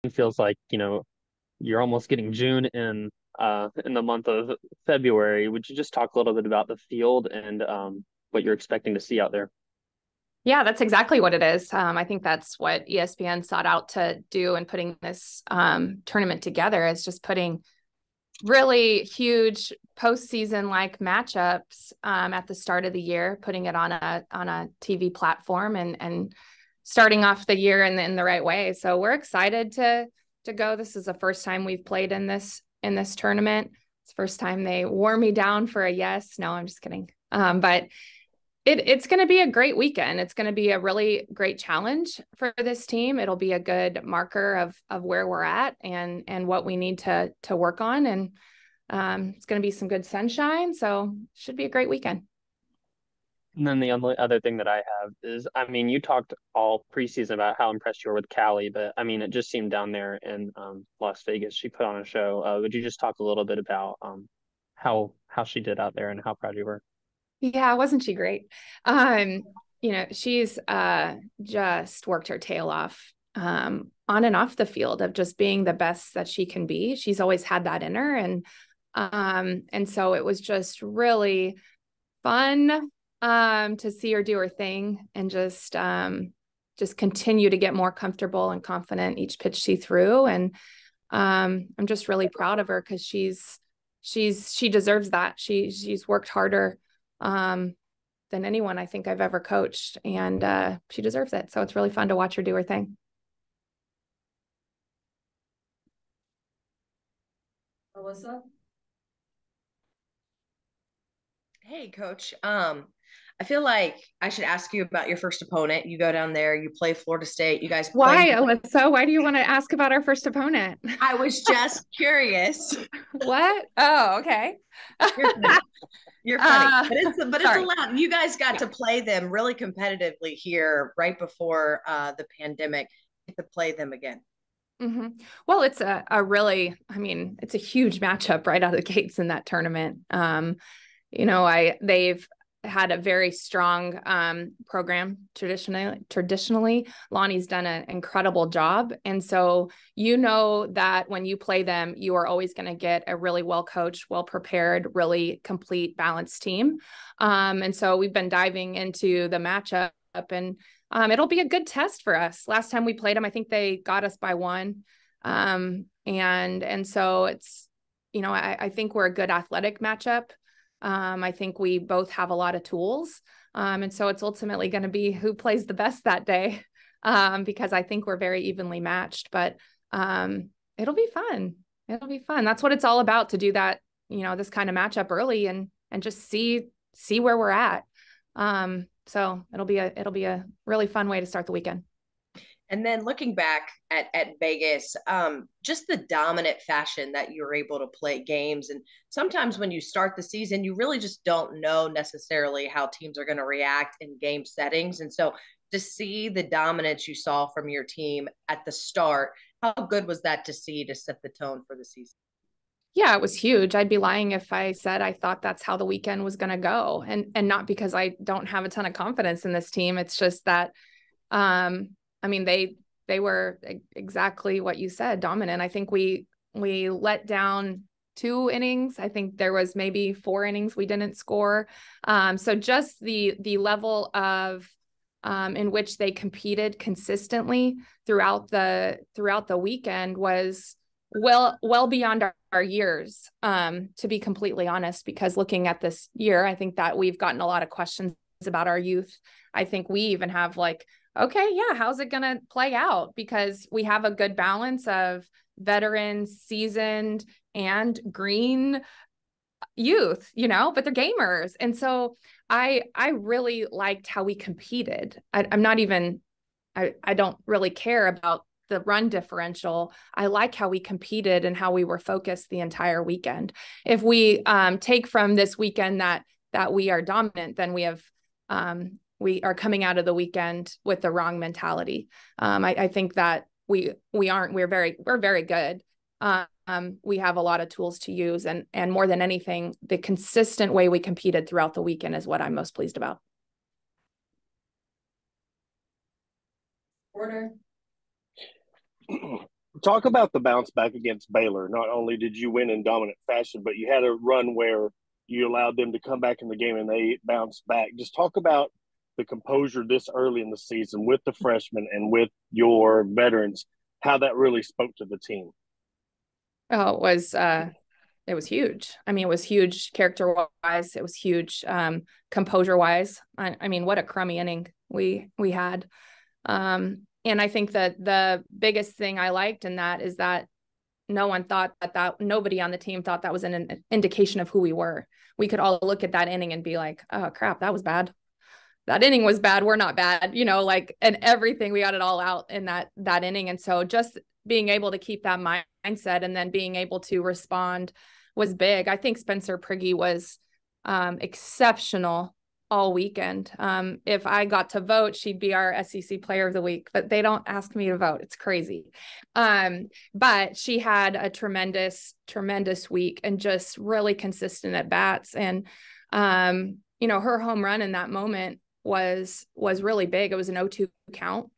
feels like, you're almost getting June in the month of February. Would you just talk a little bit about the field and what you're expecting to see out there? Yeah, that's exactly what it is. I think that's what ESPN sought out to do in putting this tournament together, is just putting really huge postseason like matchups at the start of the year, putting it on a TV platform and starting off the year in the right way. So we're excited to go. This is the first time we've played in this tournament. It's the first time they wore me down for a yes. No, I'm just kidding. But it's going to be a great weekend. It's going to be a really great challenge for this team. It'll be a good marker of where we're at and what we need to work on. And it's going to be some good sunshine. So should be a great weekend. And then the only other thing that I have is, you talked all preseason about how impressed you were with Callie, but it just seemed down there in Las Vegas, she put on a show. Would you just talk a little bit about how she did out there and how proud you were? Yeah, wasn't she great? She's just worked her tail off on and off the field of just being the best that she can be. She's always had that in her. And so it was just really fun to see her do her thing and just continue to get more comfortable and confident each pitch she threw. And I'm just really proud of her because she deserves that. She's worked harder than anyone I think I've ever coached, and she deserves it. So it's really fun to watch her do her thing. Alyssa? Hey, Coach. I feel like I should ask you about your first opponent. You go down there, you play Florida State. You guys Why, play. Alyssa? Why do you want to ask about our first opponent? I was just curious. What? Oh, okay. You're funny. You're funny, but it's Sorry. allowed. You guys got to play them really competitively here right before the pandemic. Get to play them again. Mm-hmm. Well, it's a really, it's a huge matchup right out of the gates in that tournament. They've had a very strong program traditionally. Lonnie's done an incredible job. And so that when you play them, you are always going to get a really well coached, well prepared, really complete, balanced team. And so we've been diving into the matchup, and it'll be a good test for us. Last time we played them, I think they got us by one. And so it's, I think we're a good athletic matchup. I think we both have a lot of tools. And so it's ultimately going to be who plays the best that day, because I think we're very evenly matched. But it'll be fun. It'll be fun. That's what it's all about, to do that, this kind of matchup early and just see where we're at. So it'll be a really fun way to start the weekend. And then looking back at Vegas, just the dominant fashion that you're able to play games. And sometimes when you start the season, you really just don't know necessarily how teams are going to react in game settings. And so to see the dominance you saw from your team at the start, how good was that to see to set the tone for the season? Yeah, it was huge. I'd be lying if I said I thought that's how the weekend was going to go. And not because I don't have a ton of confidence in this team. It's just that, they were exactly what you said, dominant. I think we let down 2 innings. I think there was maybe 4 innings we didn't score. So just the level of in which they competed consistently throughout the weekend was well beyond our years, to be completely honest, because looking at this year, I think that we've gotten a lot of questions about our youth. I think we even have okay, yeah, how's it going to play out? Because we have a good balance of veterans, seasoned, and green youth, but they're gamers. And so I really liked how we competed. I don't really care about the run differential. I like how we competed and how we were focused the entire weekend. If we take from this weekend that we are dominant, then we are coming out of the weekend with the wrong mentality. I think that we aren't. We're very good. We have a lot of tools to use, and more than anything, the consistent way we competed throughout the weekend is what I'm most pleased about. Order. Talk about the bounce back against Baylor. Not only did you win in dominant fashion, but you had a run where you allowed them to come back in the game and they bounced back. Just talk about the composure this early in the season with the freshmen and with your veterans, how that really spoke to the team. Oh, it was huge. I mean, it was huge character wise. It was huge composure wise. I mean, what a crummy inning we had. And I think that the biggest thing I liked in that is that no one thought that nobody on the team thought that was an indication of who we were. We could all look at that inning and be like, oh crap, that was bad. That inning was bad. We're not bad, like, and everything, we got it all out in that inning. And so just being able to keep that mindset and then being able to respond was big. I think Spencer Prigge was exceptional all weekend. If I got to vote, she'd be our SEC player of the week, but they don't ask me to vote. It's crazy. But she had a tremendous week and just really consistent at bats. And, her home run in that moment was really big. It was an 0-2 count.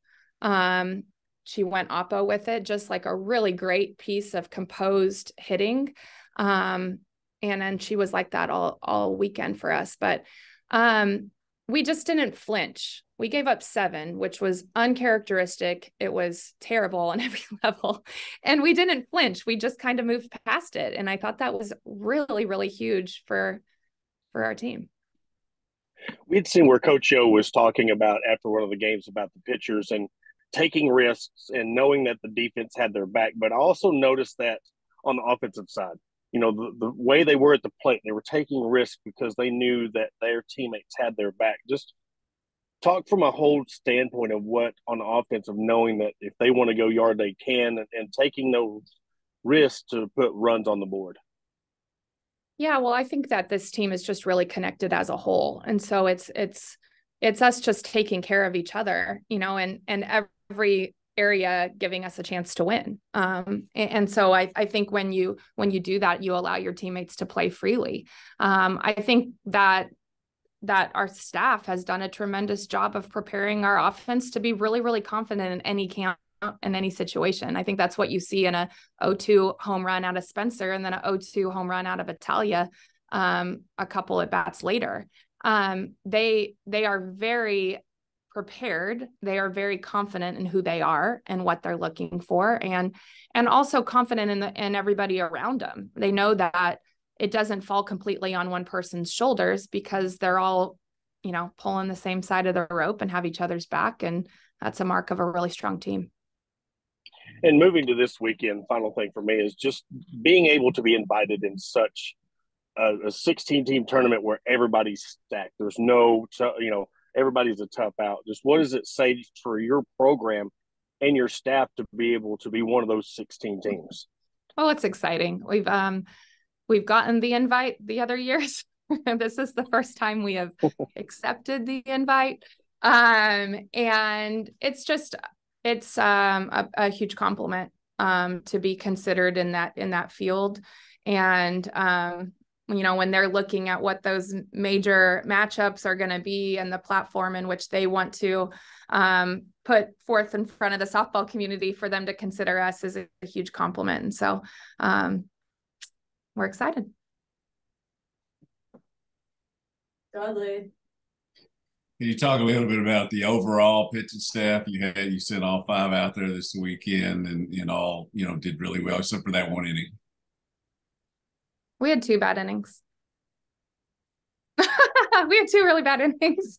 She went oppo with it, just like a really great piece of composed hitting. And then she was like that all weekend for us. But we just didn't flinch. We gave up 7, which was uncharacteristic. It was terrible on every level. And we didn't flinch. We just kind of moved past it. And I thought that was really, really huge for our team. We'd seen where Coach O was talking about after one of the games about the pitchers and taking risks and knowing that the defense had their back. But I also noticed that on the offensive side, the way they were at the plate, they were taking risks because they knew that their teammates had their back. Just talk from a whole standpoint of what on the offense of knowing that if they want to go yard, they can, and taking those risks to put runs on the board. Yeah, well, I think that this team is just really connected as a whole. And so it's us just taking care of each other, and every area giving us a chance to win. And so I think when you do that, you allow your teammates to play freely. I think that our staff has done a tremendous job of preparing our offense to be really, really confident in any count, in any situation. I think that's what you see in a 0-2 home run out of Spencer and then a 0-2 home run out of Italia a couple at bats later. They are very prepared. They are very confident in who they are and what they're looking for, and also confident in everybody around them. They know that it doesn't fall completely on one person's shoulders because they're all, pulling the same side of the rope and have each other's back. And that's a mark of a really strong team. And moving to this weekend, final thing for me is just being able to be invited in such a 16-team tournament where everybody's stacked. There's no, everybody's a tough out. Just what does it say for your program and your staff to be able to be one of those 16 teams? Well, it's exciting. We've gotten the invite the other years. This is the first time we have accepted the invite. And it's a huge compliment to be considered in that field. And when they're looking at what those major matchups are going to be and the platform in which they want to put forth in front of the softball community, for them to consider us is a huge compliment. And so we're excited. Dudley. Can you talk a little bit about the overall pitching staff? You sent all 5 out there this weekend and all, did really well, except for that one inning. We had 2 bad innings. We had 2 really bad innings.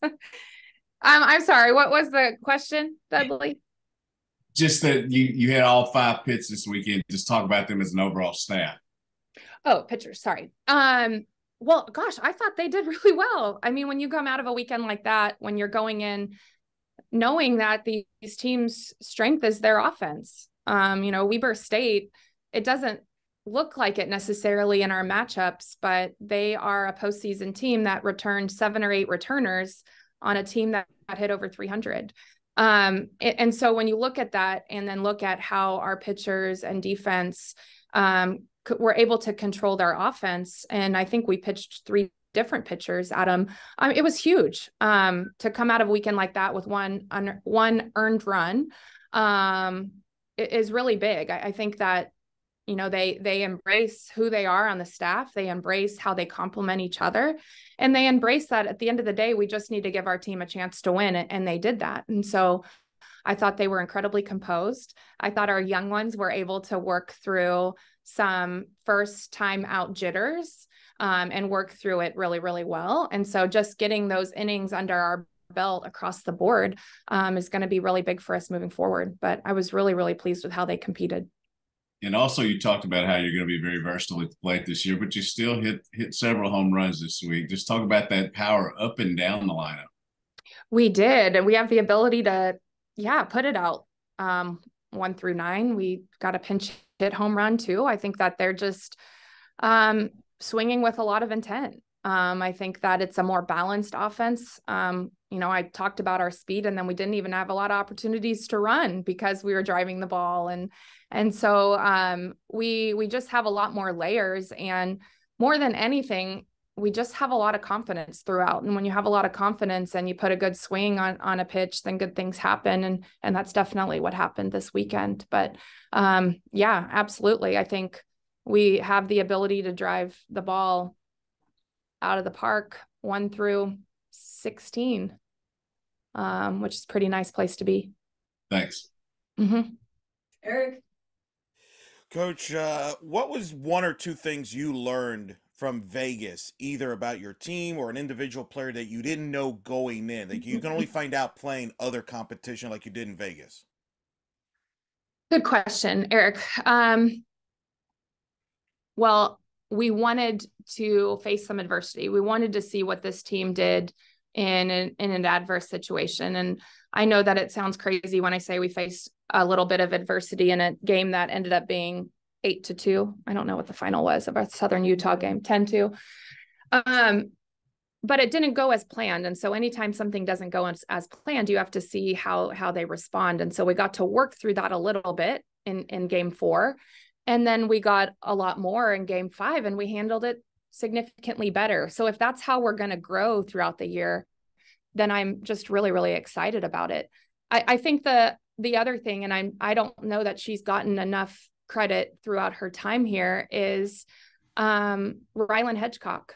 I'm sorry. What was the question, Dudley? Just that you had all 5 pitches this weekend. Just talk about them as an overall staff. Oh, pitchers. Sorry. Well, gosh, I thought they did really well. I mean, when you come out of a weekend like that, when you're going in knowing that these teams' strength is their offense, Weber State, it doesn't look like it necessarily in our matchups, but they are a postseason team that returned 7 or 8 returners on a team that hit over 300. And so when you look at that and then look at how our pitchers and defense were able to control their offense, and I think we pitched 3 different pitchers at them. It was huge to come out of a weekend like that with one earned run. is really big. I think that, you know, they embrace who they are on the staff. They embrace how they complement each other, and they embrace that at the end of the day, we just need to give our team a chance to win. And they did that. And so I thought they were incredibly composed. I thought our young ones were able to work through some first time out jitters, and work through it really, really well. And so just getting those innings under our belt across the board is going to be really big for us moving forward. But I was really, really pleased with how they competed. And also, you talked about how you're going to be very versatile at the plate this year, but you still hit several home runs this week. Just talk about that power up and down the lineup. We did, and we have the ability to, put it out 1 through 9. We got a pinch hit home run too. I think that they're just swinging with a lot of intent. I think that it's a more balanced offense. You know, I talked about our speed, and then we didn't even have a lot of opportunities to run because we were driving the ball. And so we just have a lot more layers, and more than anything, we just have a lot of confidence throughout. And when you have a lot of confidence and you put a good swing on a pitch, then good things happen. And that's definitely what happened this weekend. But absolutely. I think we have the ability to drive the ball out of the park 1 through 16, which is a pretty nice place to be. Thanks. Mm-hmm. Eric? Coach, what was 1 or 2 things you learned from Vegas, either about your team or an individual player that you didn't know going in? Like, you can only find out playing other competition like you did in Vegas. Good question, Eric. Well, we wanted to face some adversity. We wanted to see what this team did in an adverse situation. And I know that it sounds crazy when I say we faced a little bit of adversity in a game that ended up being 8-2. I don't know what the final was of our Southern Utah game, 10-2. But it didn't go as planned. And so anytime something doesn't go as planned, you have to see how they respond. And so we got to work through that a little bit in game 4. And then we got a lot more in game 5, and we handled it significantly better. So if that's how we're going to grow throughout the year, then I'm just really, really excited about it. I think the other thing, and I don't know that she's gotten enough credit throughout her time here, is Rylan Hedgecock.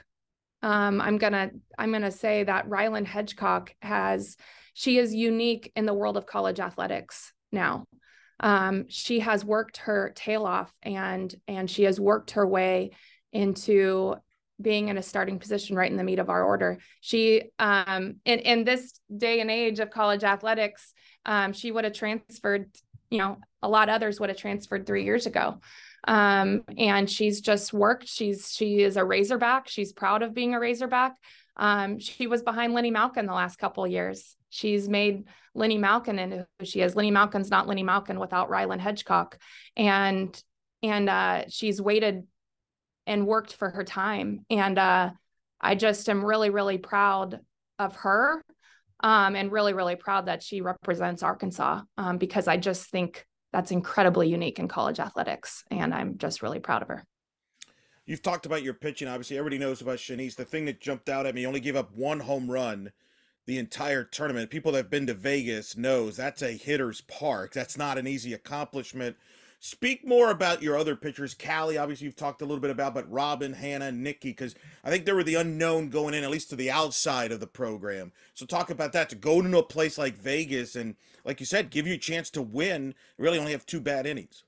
I'm gonna say that Rylan Hedgecock she is unique in the world of college athletics now. She has worked her tail off, and she has worked her way into being in a starting position right in the meat of our order. She, in this day and age of college athletics, she would have transferred, a lot of others would have transferred 3 years ago. And she's just worked. She is a Razorback. She's proud of being a Razorback. She was behind Lenny Malkin the last couple of years. She's made Lenny Malkin into who she is. Lenny Malkin's not Lenny Malkin without Rylan Hedgecock. And she's waited and worked for her time. And I just am really, really proud of her, and really, really proud that she represents Arkansas, because I just think that's incredibly unique in college athletics. And I'm just really proud of her. You've talked about your pitching. Obviously, everybody knows about Shanice. The thing that jumped out at me, only gave up 1 home run the entire tournament. People that have been to Vegas knows that's a hitter's park. That's not an easy accomplishment. Speak more about your other pitchers. Callie, obviously, you've talked a little bit about, but Robin, Hannah, Nikki, because I think they were the unknown going in, at least to the outside of the program. So talk about that, to go into a place like Vegas and, like you said, give you a chance to win, really only have 2 bad innings.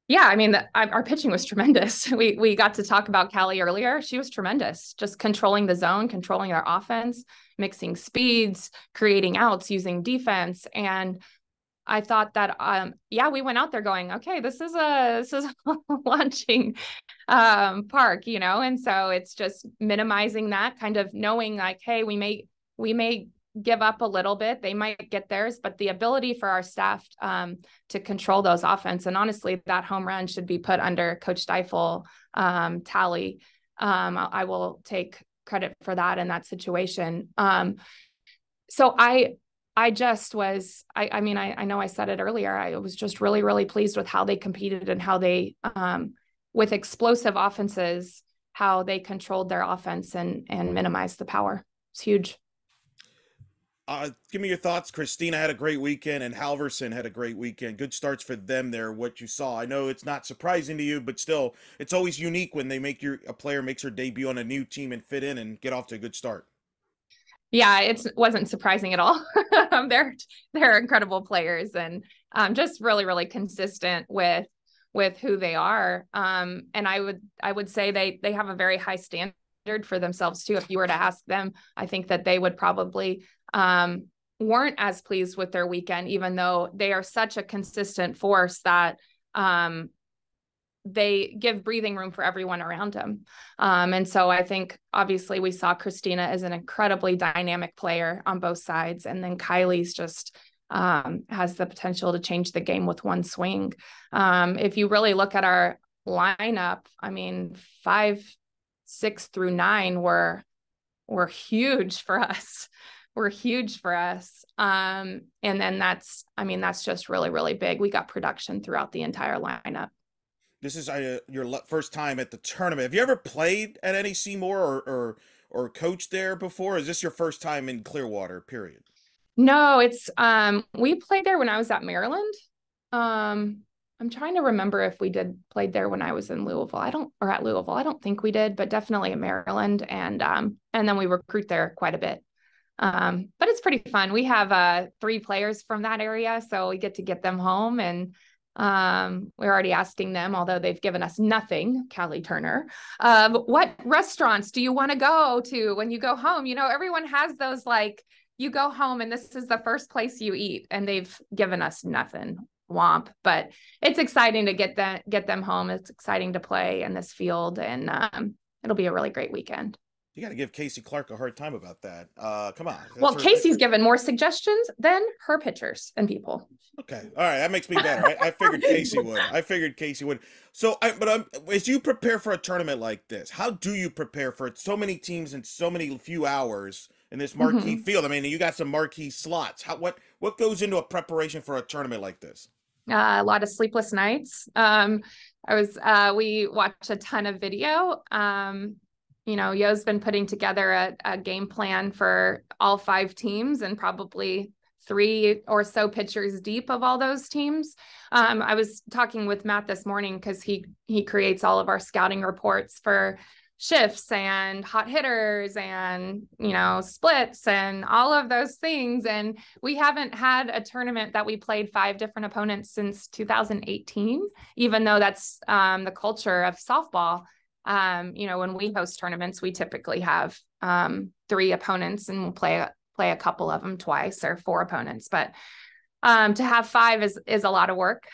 Yeah, I mean, our pitching was tremendous. We got to talk about Callie earlier. She was tremendous, just controlling the zone, controlling their offense, mixing speeds, creating outs, using defense. And I thought that, we went out there going, okay, this is a launching park, and so it's just minimizing that, kind of knowing like, hey, we may give up a little bit, they might get theirs, but the ability for our staff to control those offense. And honestly, that home run should be put under Coach Deifel tally. I will take credit for that in that situation. So I just was, I mean, I know I said it earlier, I was just really, really pleased with how they competed and how they, with explosive offenses, how they controlled their offense and minimized the power. It's huge. Give me your thoughts. Christina had a great weekend, and Halverson had a great weekend. Good starts for them there. What you saw, I know it's not surprising to you, but still, it's always unique when they make a player makes her debut on a new team and fit in and get off to a good start. Yeah, it wasn't surprising at all. They're incredible players, and just really, really consistent with who they are. And I would say they have a very high standard for themselves too. If you were to ask them, I think that they would probably weren't as pleased with their weekend, even though they are such a consistent force that they give breathing room for everyone around them. And so I think obviously we saw Christina as an incredibly dynamic player on both sides. And then Kylie's just has the potential to change the game with one swing. If you really look at our lineup, I mean, 5, 6 through 9 were huge for us. Were huge for us. And then that's just really, really big. We got production throughout the entire lineup. This is your first time at the tournament. Have you ever played at NEC Moore or coached there before? Is this your first time in Clearwater, period? No, it's we played there when I was at Maryland. I'm trying to remember if we played there when I was in Louisville. I don't think we did, but definitely in Maryland. And then we recruit there quite a bit. But it's pretty fun. We have 3 players from that area, so we get to get them home, and we're already asking them, although they've given us nothing, Callie Turner, what restaurants do you want to go to when you go home? You know, everyone has those, like, you go home and this is the first place you eat, and they've given us nothing. Womp. But it's exciting to get them home. It's exciting to play in this field, and it'll be a really great weekend. You got to give Casey Clark a hard time about that. Come on. Well, Casey's given more suggestions than her pitchers and people. Okay. All right. That makes me better. I figured Casey would. So, as you prepare for a tournament like this, how do you prepare for it? So many teams in so many few hours in this marquee field. I mean, you got some marquee slots. What goes into a preparation for a tournament like this? A lot of sleepless nights. We watched a ton of video. You know, Yo's been putting together a game plan for all 5 teams, and probably 3 or so pitchers deep of all those teams. I was talking with Matt this morning because he creates all of our scouting reports for shifts and hot hitters and, you know, splits and all of those things. And we haven't had a tournament that we played 5 different opponents since 2018, even though that's the culture of softball. You know, when we host tournaments, we typically have 3 opponents, and we'll play a couple of them twice, or 4 opponents. But to have 5 is a lot of work.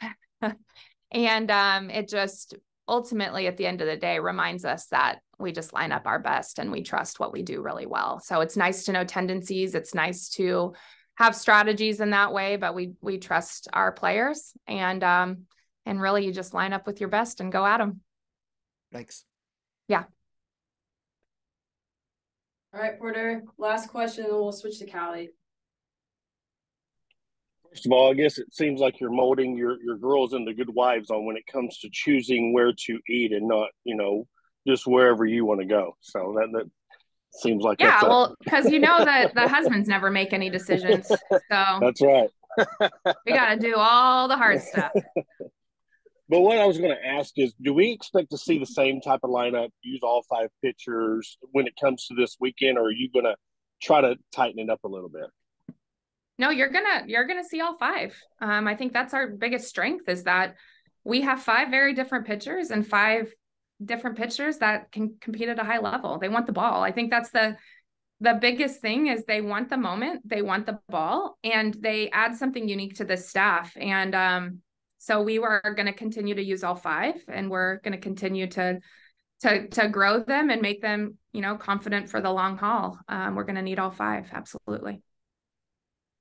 And it just ultimately, at the end of the day, reminds us that we just line up our best and we trust what we do really well. So it's nice to know tendencies. It's nice to have strategies in that way, but we trust our players, and really you just line up with your best and go at them. Thanks. Yeah. All right, Porter, last question, and we'll switch to Callie. First of all, I guess it seems like you're molding your girls into good wives on when it comes to choosing where to eat, and not, you know, just wherever you want to go. So that seems like, yeah, well, because you know that the husbands never make any decisions. So that's right. We got to do all the hard stuff. But what I was going to ask is, do we expect to see the same type of lineup, use all 5 pitchers when it comes to this weekend, or are you going to try to tighten it up a little bit? No, you're gonna see all 5. I think that's our biggest strength, is that we have 5 very different pitchers, and 5 different pitchers that can compete at a high level. They want the ball. I think that's the biggest thing, is they want the moment, they want the ball, and they add something unique to the staff. And so we were going to continue to use all 5, and we're going to continue to grow them and make them, you know, confident for the long haul. We're going to need all 5. Absolutely.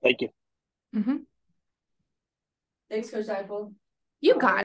Thank you. Thanks, Coach Deifel. You got it.